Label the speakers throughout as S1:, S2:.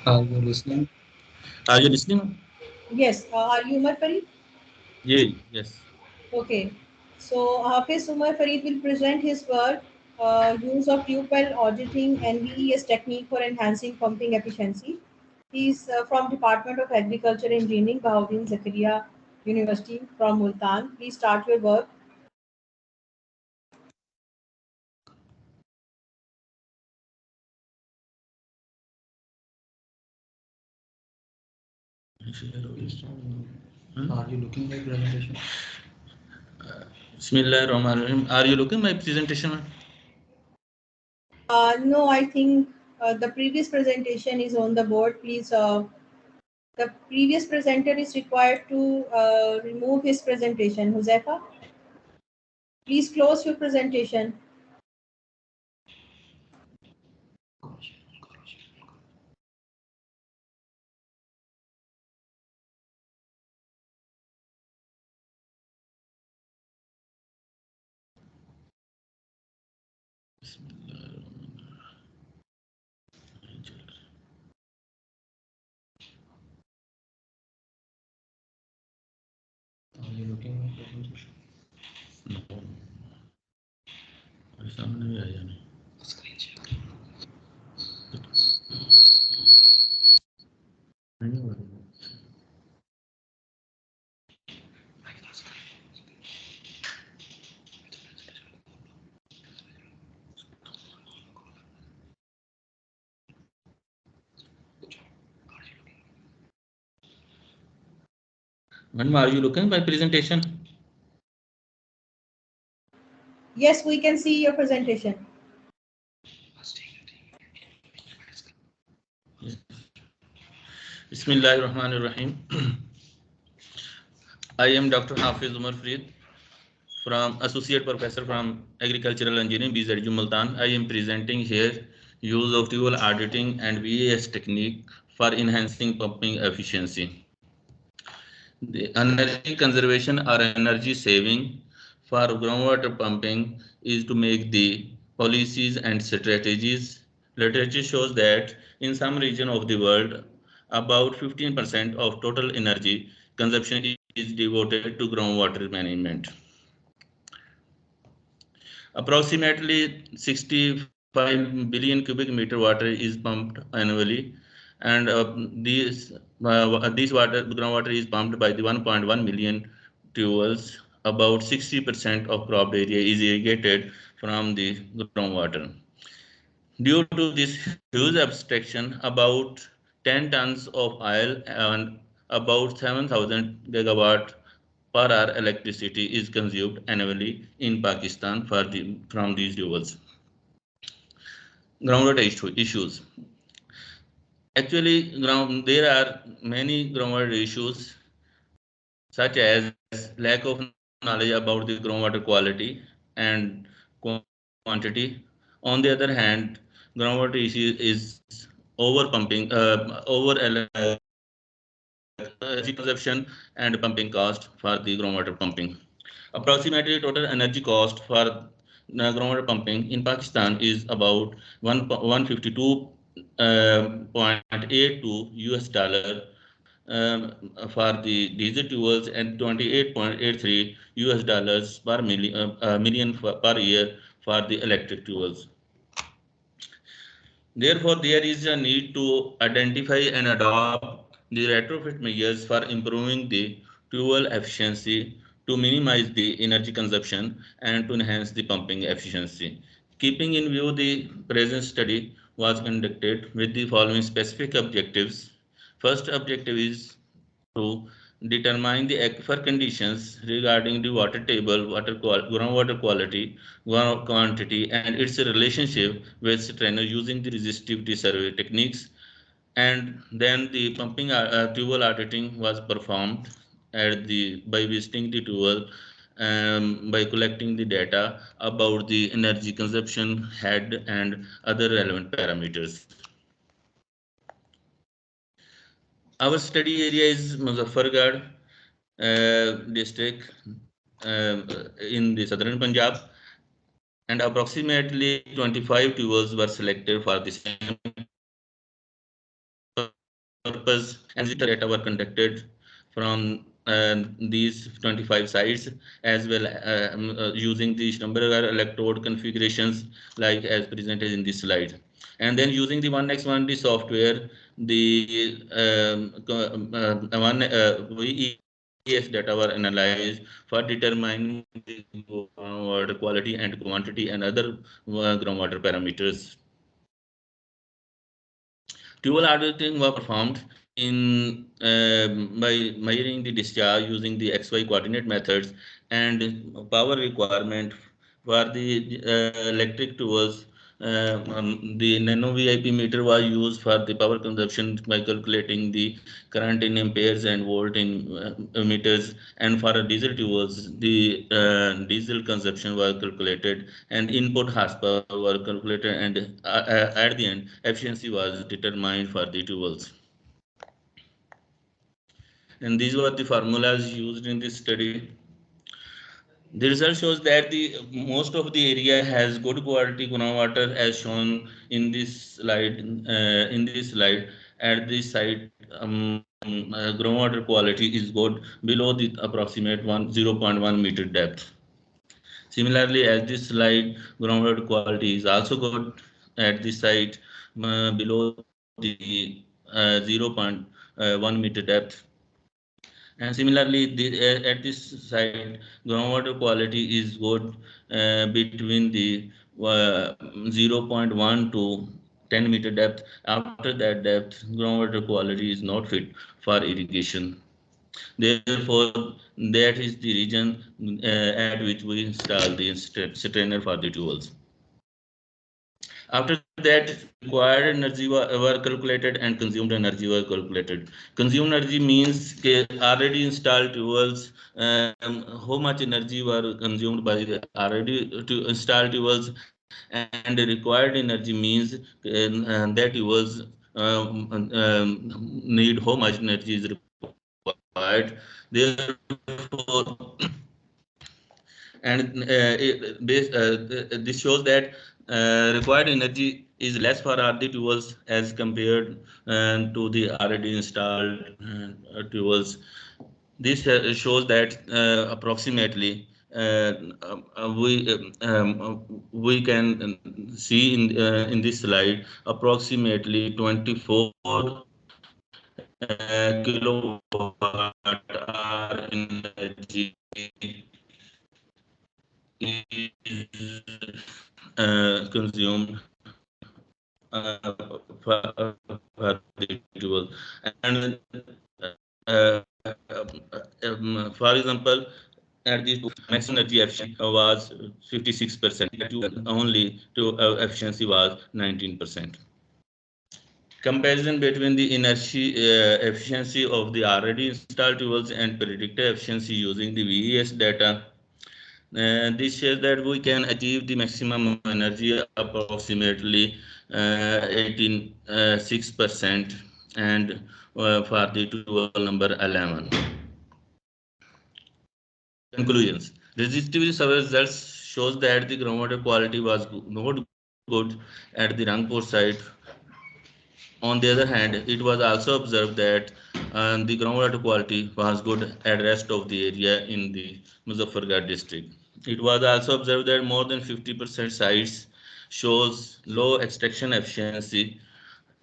S1: Are you listening?
S2: Are you listening?
S3: Yes, are you Umar Farid?
S2: Yeah, yes.
S3: Okay. So Hafiz Umar Farid will present his work, use of tube well auditing NVES technique for enhancing pumping efficiency. He is from Department of Agriculture Engineering, Bahauddin Zakaria University from Multan. Please start your work.
S1: Are you looking at presentation?
S2: Bismillahirrahmanirrahim. Are you looking my presentation?
S3: No, I think the previous presentation is on the board. Please, the previous presenter is required to remove his presentation. Josefa, please close your presentation.
S1: Are you looking at presentation?
S2: सामने भी आया नहीं.
S1: Screen share.
S2: नहीं हो रहा. Madam, are you looking my presentation?
S3: Yes, we can see your presentation.
S2: Yes. Bismillahirrahmanirrahim. I am Dr. Hafiz Umar Farid, from Associate Professor from Agricultural Engineering, BZU Multan. I am presenting here use of fuel auditing and VAS technique for enhancing pumping efficiency. The energy conservation or energy saving for groundwater pumping is to make the policies and strategies. Literature shows that in some region of the world, about 15% of total energy consumption is devoted to groundwater management. Approximately 65 billion cubic meter water is pumped annually, and this water groundwater is pumped by the 1.1 million tubes. About 60% of cropped area is irrigated from the groundwater. Due to this huge abstraction, about 10 tons of oil and about 7,000 gigawatt per hour electricity is consumed annually in Pakistan from these fuels. Groundwater issues. Actually, there are many groundwater issues such as lack of knowledge about the groundwater quality and quantity. On the other hand, groundwater issue is over pumping, energy consumption and pumping cost for the groundwater pumping. Approximately total energy cost for groundwater pumping in Pakistan is about 152.82 US dollar for the diesel fuels and 28.83 US dollars per million per year for the electric fuels. Therefore, there is a need to identify and adopt the retrofit measures for improving the fuel efficiency to minimize the energy consumption and to enhance the pumping efficiency. Keeping in view the present study was conducted with the following specific objectives. First objective is to determine the aquifer conditions regarding the water table, groundwater quality, ground quantity, and its relationship with strainer using the resistivity survey techniques. And then the pumping tubal auditing was performed by visiting the tubal, by collecting the data about the energy consumption, head, and other relevant parameters. Our study area is Muzaffargarh district in the southern Punjab, and approximately 25 tubers were selected for the sample purpose and data were conducted from these 25 sites, as well using the number electrode configurations like as presented in this slide. And then using the 1x1D software, the VES data were analyzed for determining the groundwater quality and quantity and other groundwater parameters. Dual auditing were performed in by measuring the discharge using the XY coordinate methods and power requirement for the electric tools. The nano VIP meter was used for the power consumption by calculating the current in amperes and volt in meters, and for diesel tools the diesel consumption was calculated and input horsepower were calculated, and at the end efficiency was determined for the tools. And these were the formulas used in this study. The result shows that the most of the area has good quality groundwater as shown in this slide. In this slide, at this site, groundwater quality is good below the approximate 0.1 meter depth. Similarly, as this slide, groundwater quality is also good at this site below the 0.1 meter depth. And similarly, at this site, groundwater quality is good between the 0.1 to 10 meter depth. After that depth, groundwater quality is not fit for irrigation. Therefore, that is the region at which we install the strainer for the tools. After that, required energy were calculated and consumed energy were calculated. Consumed energy means already installed tools, how much energy were consumed by the already to installed tools, and required energy means that tools need how much energy is required. Therefore, and this shows that required energy is less for RD tools as compared to the already installed tools. This shows that approximately we can see in this slide approximately 24 kilowatt hour energy is consumed for the tool. And for example, at this maximum energy efficiency was 56%, only to efficiency was 19%. Comparison between the energy efficiency of the already installed tools and predicted efficiency using the VES data. This shows that we can achieve the maximum energy approximately 86% and for the tool number 11. Conclusions. Resistivity survey results shows that the groundwater quality was not good at the Rangpur site. On the other hand, it was also observed that the groundwater quality was good at rest of the area in the Muzaffargarh district. It was also observed that more than 50% sites shows low extraction efficiency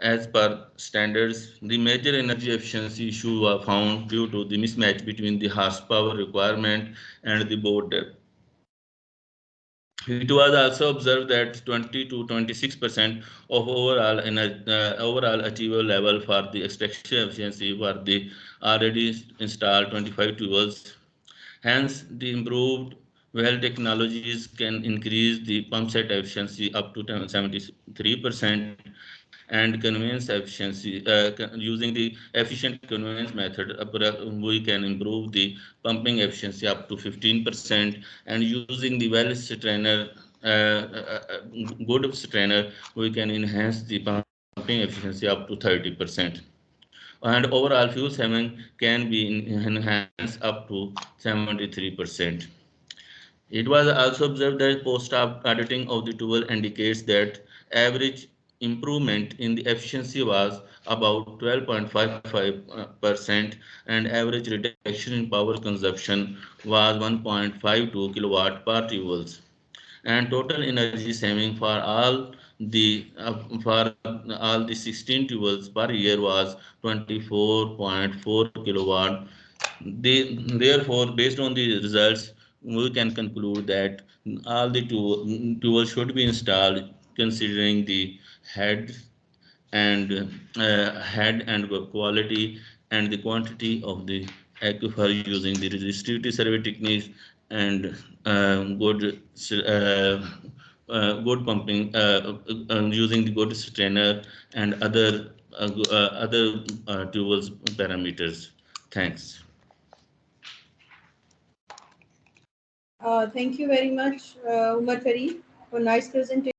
S2: as per standards. The major energy efficiency issues were found due to the mismatch between the horsepower requirement and the board depth. It was also observed that 20 to 26% of overall achievable level for the extraction efficiency were the already installed 25 tools. Hence, the improved well technologies can increase the pump set efficiency up to 73% and conveyance efficiency using the efficient conveyance method. We can improve the pumping efficiency up to 15%, and using the well strainer, good strainer, we can enhance the pumping efficiency up to 30%. And overall fuel saving can be enhanced up to 73%. It was also observed that post-auditing of the tool indicates that average improvement in the efficiency was about 12.55% and average reduction in power consumption was 1.52 kilowatt per joules, and total energy saving for all the 16 tubes per year was 24.4 kilowatt. Therefore, based on the results, we can conclude that all the tools should be installed considering the head and quality and the quantity of the aquifer using the resistivity survey techniques and good pumping using the good strainer and other tools parameters. Thanks.
S3: Thank you very much, Umar Farid, for nice presentation.